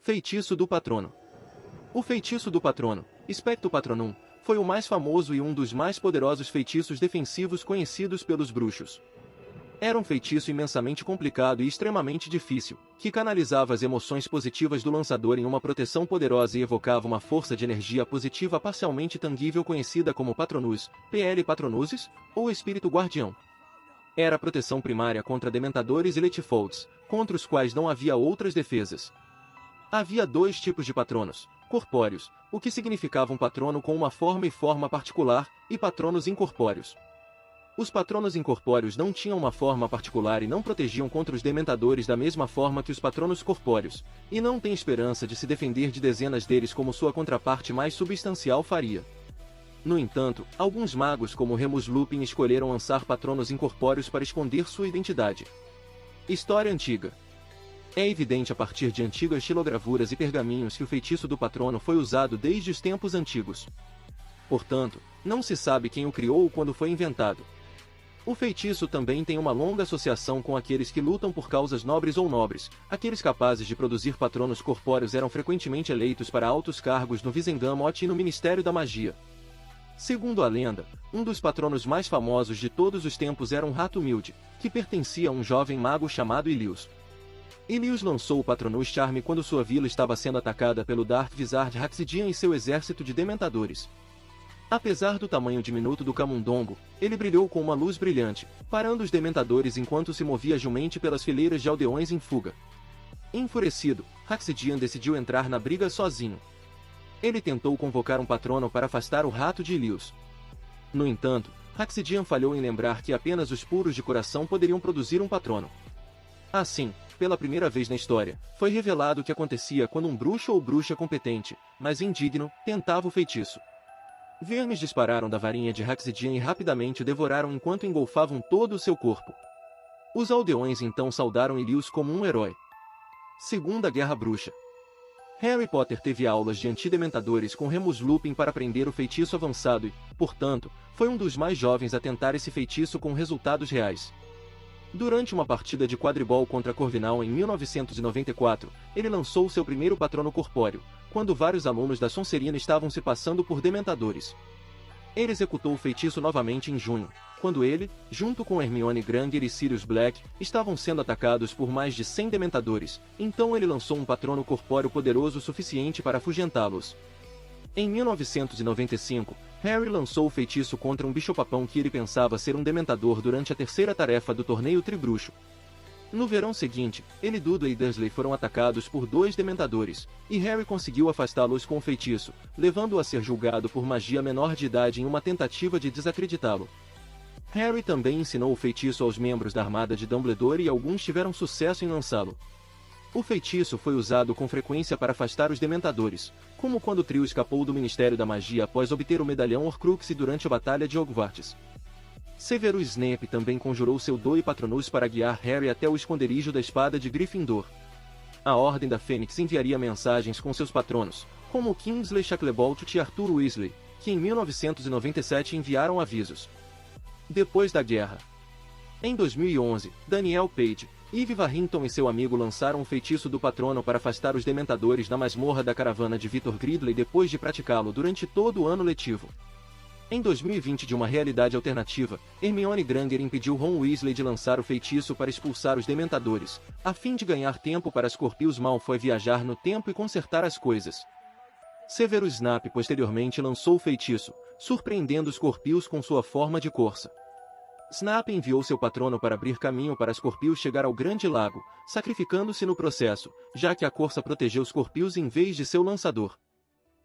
Feitiço do Patrono. O feitiço do Patrono, Expecto Patronum, foi o mais famoso e um dos mais poderosos feitiços defensivos conhecidos pelos bruxos. Era um feitiço imensamente complicado e extremamente difícil, que canalizava as emoções positivas do lançador em uma proteção poderosa e evocava uma força de energia positiva parcialmente tangível conhecida como Patronus, PL Patronuses, ou Espírito Guardião. Era a proteção primária contra dementadores e letifolds, contra os quais não havia outras defesas. Havia dois tipos de patronos, corpóreos, o que significava um patrono com uma forma e forma particular, e patronos incorpóreos. Os patronos incorpóreos não tinham uma forma particular e não protegiam contra os dementadores da mesma forma que os patronos corpóreos, e não tem esperança de se defender de dezenas deles como sua contraparte mais substancial faria. No entanto, alguns magos como Remus Lupin escolheram lançar patronos incorpóreos para esconder sua identidade. História antiga. É evidente a partir de antigas xilogravuras e pergaminhos que o feitiço do patrono foi usado desde os tempos antigos. Portanto, não se sabe quem o criou ou quando foi inventado. O feitiço também tem uma longa associação com aqueles que lutam por causas nobres ou nobres. Aqueles capazes de produzir patronos corpóreos eram frequentemente eleitos para altos cargos no Wizengamot e no Ministério da Magia. Segundo a lenda, um dos patronos mais famosos de todos os tempos era um rato humilde, que pertencia a um jovem mago chamado Ilius. Ilius lançou o Patronus Charme quando sua vila estava sendo atacada pelo Dark Wizard Haxidian e seu exército de dementadores. Apesar do tamanho diminuto do camundongo, ele brilhou com uma luz brilhante, parando os dementadores enquanto se movia agilmente pelas fileiras de aldeões em fuga. Enfurecido, Haxidian decidiu entrar na briga sozinho. Ele tentou convocar um patrono para afastar o rato de Ilius. No entanto, Haxidian falhou em lembrar que apenas os puros de coração poderiam produzir um patrono. Assim, pela primeira vez na história, foi revelado o que acontecia quando um bruxo ou bruxa competente, mas indigno, tentava o feitiço. Vermes dispararam da varinha de Haxidian e rapidamente o devoraram enquanto engolfavam todo o seu corpo. Os aldeões então saudaram Ilius como um herói. Segunda Guerra Bruxa. Harry Potter teve aulas de antidementadores com Remus Lupin para aprender o feitiço avançado e, portanto, foi um dos mais jovens a tentar esse feitiço com resultados reais. Durante uma partida de quadribol contra Corvinal em 1994, ele lançou seu primeiro patrono corpóreo, quando vários alunos da Sonserina estavam se passando por dementadores. Ele executou o feitiço novamente em junho, quando ele, junto com Hermione Granger e Sirius Black, estavam sendo atacados por mais de 100 dementadores, então ele lançou um patrono corpóreo poderoso o suficiente para afugentá-los. Em 1995, Harry lançou o feitiço contra um bicho-papão que ele pensava ser um dementador durante a terceira tarefa do torneio Tribruxo. No verão seguinte, ele e Dudley Dursley foram atacados por 2 dementadores, e Harry conseguiu afastá-los com o feitiço, levando-o a ser julgado por magia menor de idade em uma tentativa de desacreditá-lo. Harry também ensinou o feitiço aos membros da armada de Dumbledore e alguns tiveram sucesso em lançá-lo. O feitiço foi usado com frequência para afastar os dementadores, como quando o trio escapou do Ministério da Magia após obter o medalhão Horcrux durante a Batalha de Hogwarts. Severus Snape também conjurou seu Doi Patronus para guiar Harry até o esconderijo da espada de Gryffindor. A Ordem da Fênix enviaria mensagens com seus patronos, como Kingsley Shacklebolt e Arthur Weasley, que em 1997 enviaram avisos. Depois da guerra. Em 2011, Daniel Page, Eve Warrington e seu amigo lançaram um feitiço do patrono para afastar os dementadores na masmorra da caravana de Victor Gridley depois de praticá-lo durante todo o ano letivo. Em 2020, de uma realidade alternativa, Hermione Granger impediu Ron Weasley de lançar o feitiço para expulsar os dementadores, a fim de ganhar tempo para Scorpius Malfoy viajar no tempo e consertar as coisas. Severus Snape posteriormente lançou o feitiço, surpreendendo Scorpius com sua forma de corça. Snape enviou seu patrono para abrir caminho para Scorpius chegar ao Grande Lago, sacrificando-se no processo, já que a corça protegeu Scorpius em vez de seu lançador.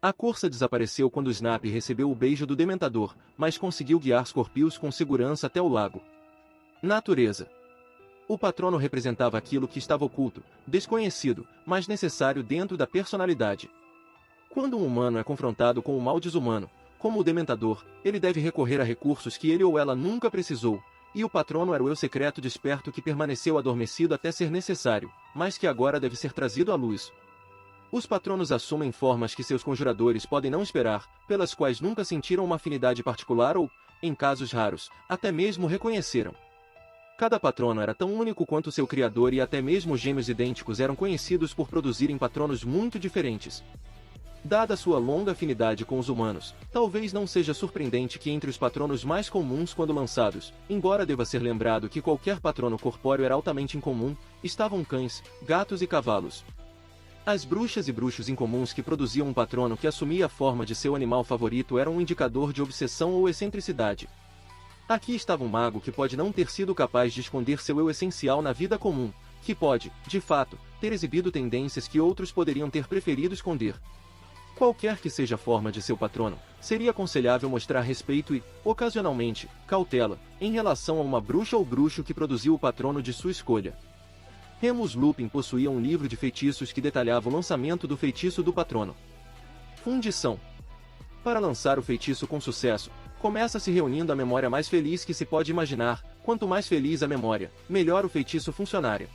A corça desapareceu quando Snape recebeu o beijo do Dementador, mas conseguiu guiar Scorpius com segurança até o lago. Natureza. O patrono representava aquilo que estava oculto, desconhecido, mas necessário dentro da personalidade. Quando um humano é confrontado com o mal desumano, como o Dementador, ele deve recorrer a recursos que ele ou ela nunca precisou, e o patrono era o eu secreto desperto que permaneceu adormecido até ser necessário, mas que agora deve ser trazido à luz. Os patronos assumem formas que seus conjuradores podem não esperar, pelas quais nunca sentiram uma afinidade particular ou, em casos raros, até mesmo reconheceram. Cada patrono era tão único quanto seu criador e até mesmo gêmeos idênticos eram conhecidos por produzirem patronos muito diferentes. Dada sua longa afinidade com os humanos, talvez não seja surpreendente que entre os patronos mais comuns quando lançados, embora deva ser lembrado que qualquer patrono corpóreo era altamente incomum, estavam cães, gatos e cavalos. As bruxas e bruxos incomuns que produziam um patrono que assumia a forma de seu animal favorito eram um indicador de obsessão ou excentricidade. Aqui estava um mago que pode não ter sido capaz de esconder seu eu essencial na vida comum, que pode, de fato, ter exibido tendências que outros poderiam ter preferido esconder. Qualquer que seja a forma de seu patrono, seria aconselhável mostrar respeito e, ocasionalmente, cautela, em relação a uma bruxa ou bruxo que produziu o patrono de sua escolha. Remus Lupin possuía um livro de feitiços que detalhava o lançamento do feitiço do patrono. Fundição. Para lançar o feitiço com sucesso, começa-se reunindo a memória mais feliz que se pode imaginar. Quanto mais feliz a memória, melhor o feitiço funcionaria.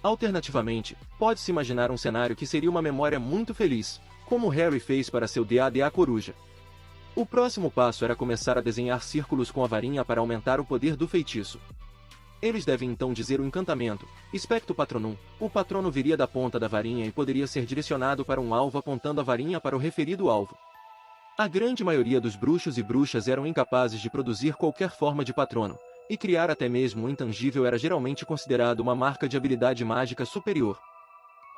Alternativamente, pode-se imaginar um cenário que seria uma memória muito feliz, como Harry fez para seu D.A.D.A. Coruja. O próximo passo era começar a desenhar círculos com a varinha para aumentar o poder do feitiço. Eles devem então dizer o encantamento, Expecto Patronum. O patrono viria da ponta da varinha e poderia ser direcionado para um alvo apontando a varinha para o referido alvo. A grande maioria dos bruxos e bruxas eram incapazes de produzir qualquer forma de patrono, e criar até mesmo o intangível era geralmente considerado uma marca de habilidade mágica superior.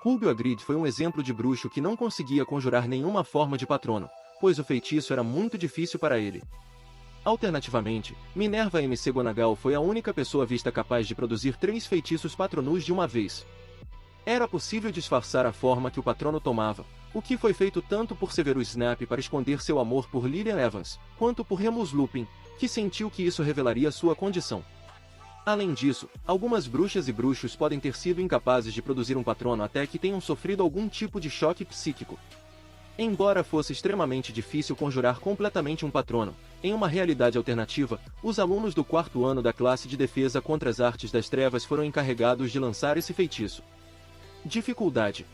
Rubio Hagrid foi um exemplo de bruxo que não conseguia conjurar nenhuma forma de patrono, pois o feitiço era muito difícil para ele. Alternativamente, Minerva McGonagall foi a única pessoa vista capaz de produzir 3 feitiços patronus de uma vez. Era possível disfarçar a forma que o patrono tomava, o que foi feito tanto por Severus Snape para esconder seu amor por Lilian Evans, quanto por Remus Lupin, que sentiu que isso revelaria sua condição. Além disso, algumas bruxas e bruxos podem ter sido incapazes de produzir um patrono até que tenham sofrido algum tipo de choque psíquico. Embora fosse extremamente difícil conjurar completamente um patrono, em uma realidade alternativa, os alunos do 4º ano da classe de defesa contra as artes das trevas foram encarregados de lançar esse feitiço. Dificuldade.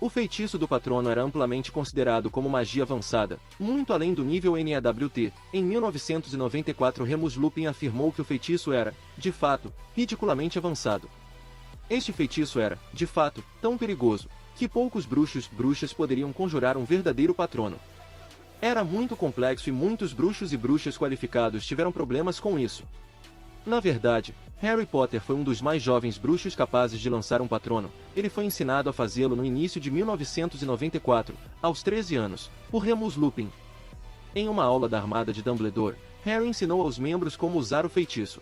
O feitiço do patrono era amplamente considerado como magia avançada, muito além do nível NAWT. Em 1994 Remus Lupin afirmou que o feitiço era, de fato, ridiculamente avançado. Este feitiço era, de fato, tão perigoso, que poucos bruxas poderiam conjurar um verdadeiro patrono. Era muito complexo e muitos bruxos e bruxas qualificados tiveram problemas com isso. Na verdade, Harry Potter foi um dos mais jovens bruxos capazes de lançar um patrono. Ele foi ensinado a fazê-lo no início de 1994, aos 13 anos, por Remus Lupin. Em uma aula da Armada de Dumbledore, Harry ensinou aos membros como usar o feitiço.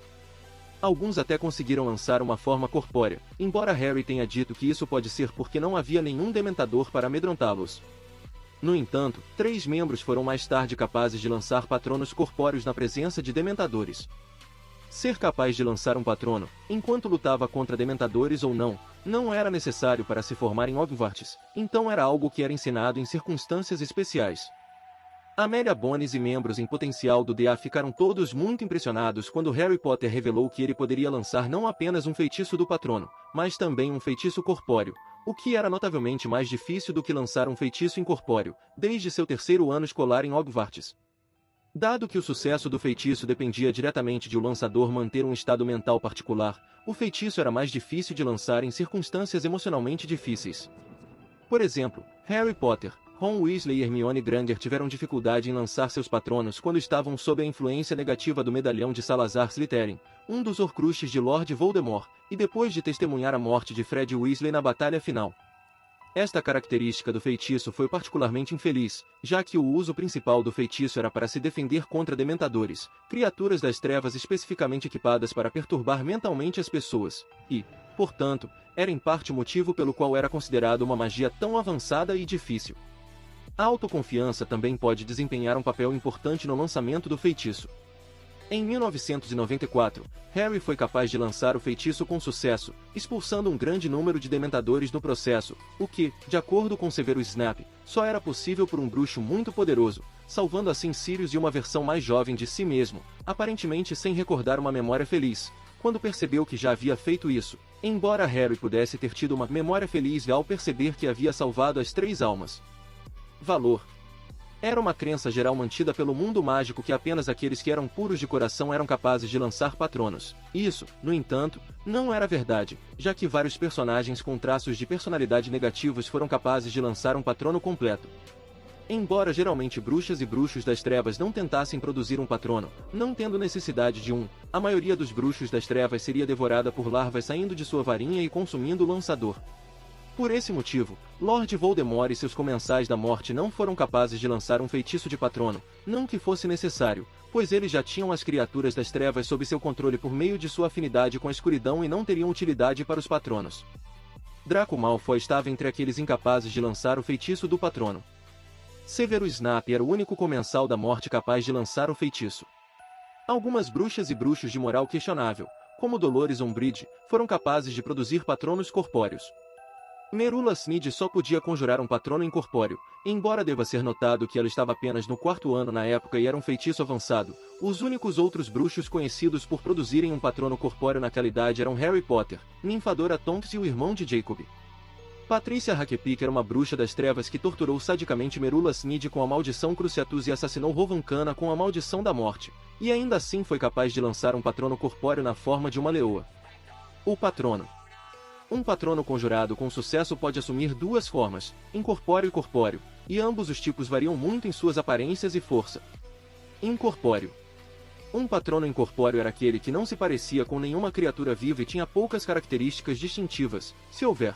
Alguns até conseguiram lançar uma forma corpórea, embora Harry tenha dito que isso pode ser porque não havia nenhum dementador para amedrontá-los. No entanto, 3 membros foram mais tarde capazes de lançar patronos corpóreos na presença de dementadores. Ser capaz de lançar um patrono, enquanto lutava contra dementadores ou não, não era necessário para se formar em Hogwarts, então era algo que era ensinado em circunstâncias especiais. Amélia Bones e membros em potencial do DA ficaram todos muito impressionados quando Harry Potter revelou que ele poderia lançar não apenas um feitiço do patrono, mas também um feitiço corpóreo, o que era notavelmente mais difícil do que lançar um feitiço incorpóreo, desde seu 3º ano escolar em Hogwarts. Dado que o sucesso do feitiço dependia diretamente de o lançador manter um estado mental particular, o feitiço era mais difícil de lançar em circunstâncias emocionalmente difíceis. Por exemplo, Harry Potter, Ron Weasley e Hermione Granger tiveram dificuldade em lançar seus patronos quando estavam sob a influência negativa do medalhão de Salazar Slytherin, um dos Horcruxes de Lord Voldemort, e depois de testemunhar a morte de Fred Weasley na batalha final. Esta característica do feitiço foi particularmente infeliz, já que o uso principal do feitiço era para se defender contra dementadores, criaturas das trevas especificamente equipadas para perturbar mentalmente as pessoas, e, portanto, era em parte o motivo pelo qual era considerado uma magia tão avançada e difícil. A autoconfiança também pode desempenhar um papel importante no lançamento do feitiço. Em 1994, Harry foi capaz de lançar o feitiço com sucesso, expulsando um grande número de dementadores no processo, o que, de acordo com Severus Snape, só era possível por um bruxo muito poderoso, salvando assim Sirius e uma versão mais jovem de si mesmo, aparentemente sem recordar uma memória feliz, quando percebeu que já havia feito isso, embora Harry pudesse ter tido uma memória feliz ao perceber que havia salvado as 3 almas. Valor. Era uma crença geral mantida pelo mundo mágico que apenas aqueles que eram puros de coração eram capazes de lançar patronos. Isso, no entanto, não era verdade, já que vários personagens com traços de personalidade negativos foram capazes de lançar um patrono completo. Embora geralmente bruxas e bruxos das trevas não tentassem produzir um patrono, não tendo necessidade de um, a maioria dos bruxos das trevas seria devorada por larvas saindo de sua varinha e consumindo o lançador. Por esse motivo, Lord Voldemort e seus comensais da morte não foram capazes de lançar um feitiço de patrono, não que fosse necessário, pois eles já tinham as criaturas das trevas sob seu controle por meio de sua afinidade com a escuridão e não teriam utilidade para os patronos. Draco Malfoy estava entre aqueles incapazes de lançar o feitiço do patrono. Severus Snape era o único comensal da morte capaz de lançar o feitiço. Algumas bruxas e bruxos de moral questionável, como Dolores Umbridge, foram capazes de produzir patronos corpóreos. Merula Sneed só podia conjurar um patrono incorpóreo, embora deva ser notado que ela estava apenas no 4º ano na época e era um feitiço avançado. Os únicos outros bruxos conhecidos por produzirem um patrono corpóreo naquela idade eram Harry Potter, Ninfadora Tonks e o irmão de Jacob. Patrícia Hackpick era uma bruxa das trevas que torturou sadicamente Merula Sneed com a maldição Cruciatus e assassinou Rovancana com a maldição da morte, e ainda assim foi capaz de lançar um patrono corpóreo na forma de uma leoa. O patrono. Um patrono conjurado com sucesso pode assumir duas formas, incorpóreo e corpóreo, e ambos os tipos variam muito em suas aparências e força. Incorpóreo. Um patrono incorpóreo era aquele que não se parecia com nenhuma criatura viva e tinha poucas características distintivas, se houver.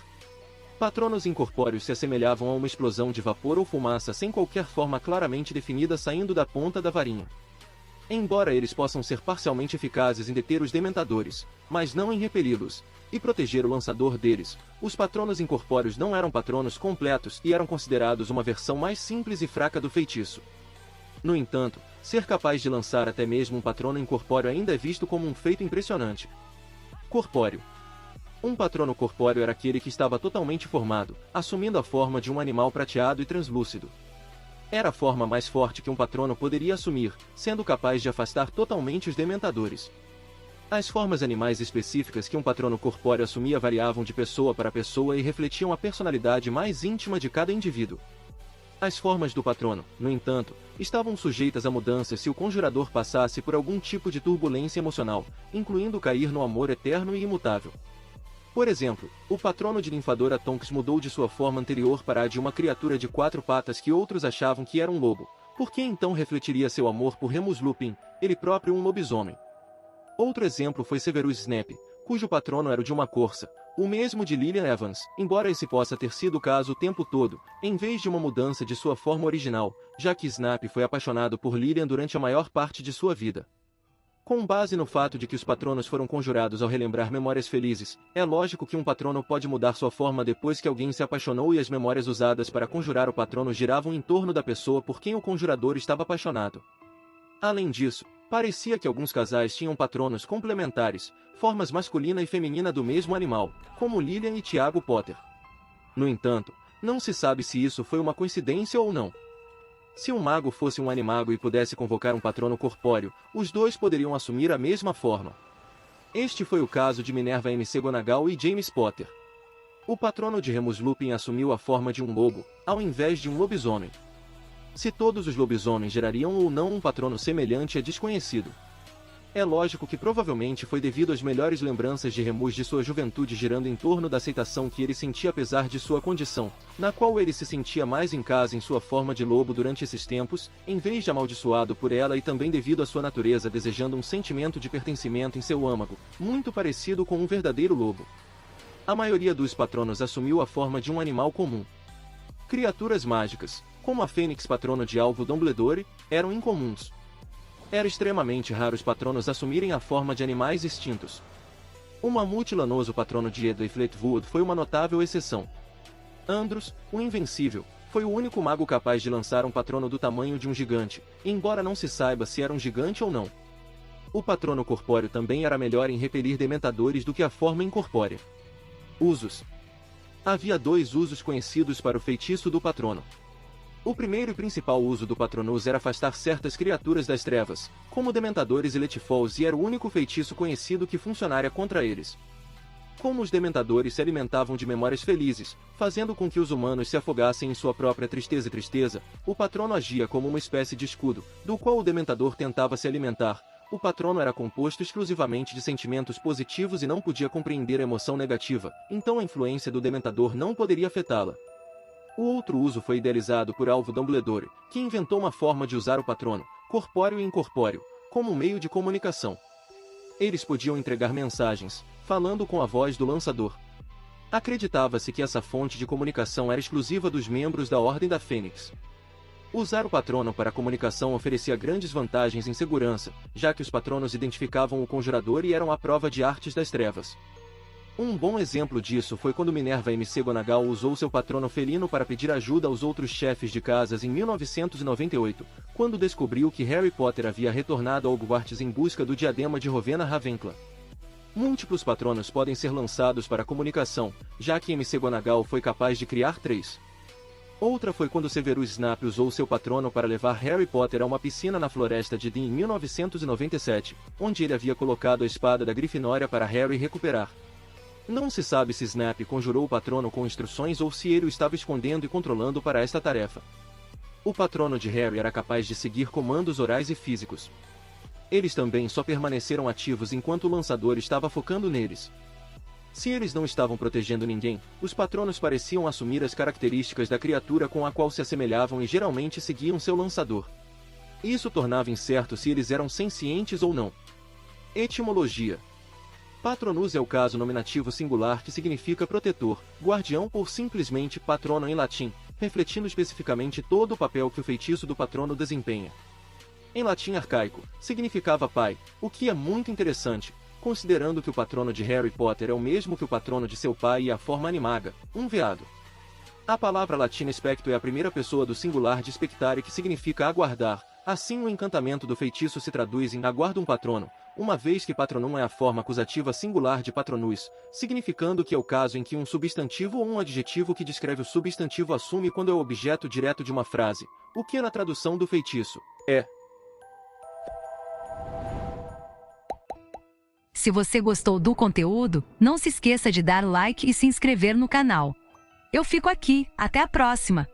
Patronos incorpóreos se assemelhavam a uma explosão de vapor ou fumaça sem qualquer forma claramente definida saindo da ponta da varinha. Embora eles possam ser parcialmente eficazes em deter os dementadores, mas não em repeli-los, e proteger o lançador deles, os patronos incorpóreos não eram patronos completos e eram considerados uma versão mais simples e fraca do feitiço. No entanto, ser capaz de lançar até mesmo um patrono incorpóreo ainda é visto como um feito impressionante. Corpóreo. Um patrono corpóreo era aquele que estava totalmente formado, assumindo a forma de um animal prateado e translúcido. Era a forma mais forte que um patrono poderia assumir, sendo capaz de afastar totalmente os dementadores. As formas animais específicas que um patrono corpóreo assumia variavam de pessoa para pessoa e refletiam a personalidade mais íntima de cada indivíduo. As formas do patrono, no entanto, estavam sujeitas a mudanças se o conjurador passasse por algum tipo de turbulência emocional, incluindo cair no amor eterno e imutável. Por exemplo, o patrono de Ninfadora Tonks mudou de sua forma anterior para a de uma criatura de 4 patas que outros achavam que era um lobo, porque então refletiria seu amor por Remus Lupin, ele próprio um lobisomem. Outro exemplo foi Severus Snape, cujo patrono era o de uma corça, o mesmo de Lilian Evans, embora esse possa ter sido o caso o tempo todo, em vez de uma mudança de sua forma original, já que Snape foi apaixonado por Lilian durante a maior parte de sua vida. Com base no fato de que os patronos foram conjurados ao relembrar memórias felizes, é lógico que um patrono pode mudar sua forma depois que alguém se apaixonou e as memórias usadas para conjurar o patrono giravam em torno da pessoa por quem o conjurador estava apaixonado. Além disso, parecia que alguns casais tinham patronos complementares, formas masculina e feminina do mesmo animal, como Lilian e Tiago Potter. No entanto, não se sabe se isso foi uma coincidência ou não. Se um mago fosse um animago e pudesse convocar um patrono corpóreo, os dois poderiam assumir a mesma forma. Este foi o caso de Minerva McGonagall e James Potter. O patrono de Remus Lupin assumiu a forma de um lobo, ao invés de um lobisomem. Se todos os lobisomens gerariam ou não um patrono semelhante é desconhecido. É lógico que provavelmente foi devido às melhores lembranças de Remus de sua juventude girando em torno da aceitação que ele sentia apesar de sua condição, na qual ele se sentia mais em casa em sua forma de lobo durante esses tempos, em vez de amaldiçoado por ela e também devido à sua natureza desejando um sentimento de pertencimento em seu âmago, muito parecido com um verdadeiro lobo. A maioria dos patronos assumiu a forma de um animal comum. Criaturas mágicas, como a Fênix patrono de Alvo Dumbledore, eram incomuns. Era extremamente raro os patronos assumirem a forma de animais extintos. O mamute lanoso patrono de Edley Fleetwood foi uma notável exceção. Andros, o Invencível, foi o único mago capaz de lançar um patrono do tamanho de um gigante, embora não se saiba se era um gigante ou não. O patrono corpóreo também era melhor em repelir dementadores do que a forma incorpórea. Usos. Havia 2 usos conhecidos para o feitiço do patrono. O primeiro e principal uso do Patronus era afastar certas criaturas das trevas, como Dementadores e Letfalls, e era o único feitiço conhecido que funcionaria contra eles. Como os dementadores se alimentavam de memórias felizes, fazendo com que os humanos se afogassem em sua própria tristeza, o patrono agia como uma espécie de escudo, do qual o dementador tentava se alimentar. O patrono era composto exclusivamente de sentimentos positivos e não podia compreender a emoção negativa, então a influência do dementador não poderia afetá-la. O outro uso foi idealizado por Alvo Dumbledore, que inventou uma forma de usar o patrono, corpóreo e incorpóreo, como um meio de comunicação. Eles podiam entregar mensagens, falando com a voz do lançador. Acreditava-se que essa fonte de comunicação era exclusiva dos membros da Ordem da Fênix. Usar o patrono para a comunicação oferecia grandes vantagens em segurança, já que os patronos identificavam o conjurador e eram a prova de artes das trevas. Um bom exemplo disso foi quando Minerva McGonagall usou seu patrono felino para pedir ajuda aos outros chefes de casas em 1998, quando descobriu que Harry Potter havia retornado a Hogwarts em busca do diadema de Rowena Ravenclaw. Múltiplos patronos podem ser lançados para a comunicação, já que McGonagall foi capaz de criar 3. Outra foi quando Severus Snape usou seu patrono para levar Harry Potter a uma piscina na Floresta de Dean em 1997, onde ele havia colocado a espada da Grifinória para Harry recuperar. Não se sabe se Snape conjurou o patrono com instruções ou se ele o estava escondendo e controlando para esta tarefa. O patrono de Harry era capaz de seguir comandos orais e físicos. Eles também só permaneceram ativos enquanto o lançador estava focando neles. Se eles não estavam protegendo ninguém, os patronos pareciam assumir as características da criatura com a qual se assemelhavam e geralmente seguiam seu lançador. Isso tornava incerto se eles eram sencientes ou não. Etimologia: Patronus é o caso nominativo singular que significa protetor, guardião ou simplesmente patrono em latim, refletindo especificamente todo o papel que o feitiço do patrono desempenha. Em latim arcaico, significava pai, o que é muito interessante, considerando que o patrono de Harry Potter é o mesmo que o patrono de seu pai e a forma animaga, um veado. A palavra latina specto é a primeira pessoa do singular de spectare, que significa aguardar, assim o encantamento do feitiço se traduz em aguardum patrono, uma vez que patronum é a forma acusativa singular de patronus, significando que é o caso em que um substantivo ou um adjetivo que descreve o substantivo assume quando é o objeto direto de uma frase, o que na tradução do feitiço é. Se você gostou do conteúdo, não se esqueça de dar like e se inscrever no canal. Eu fico aqui, até a próxima!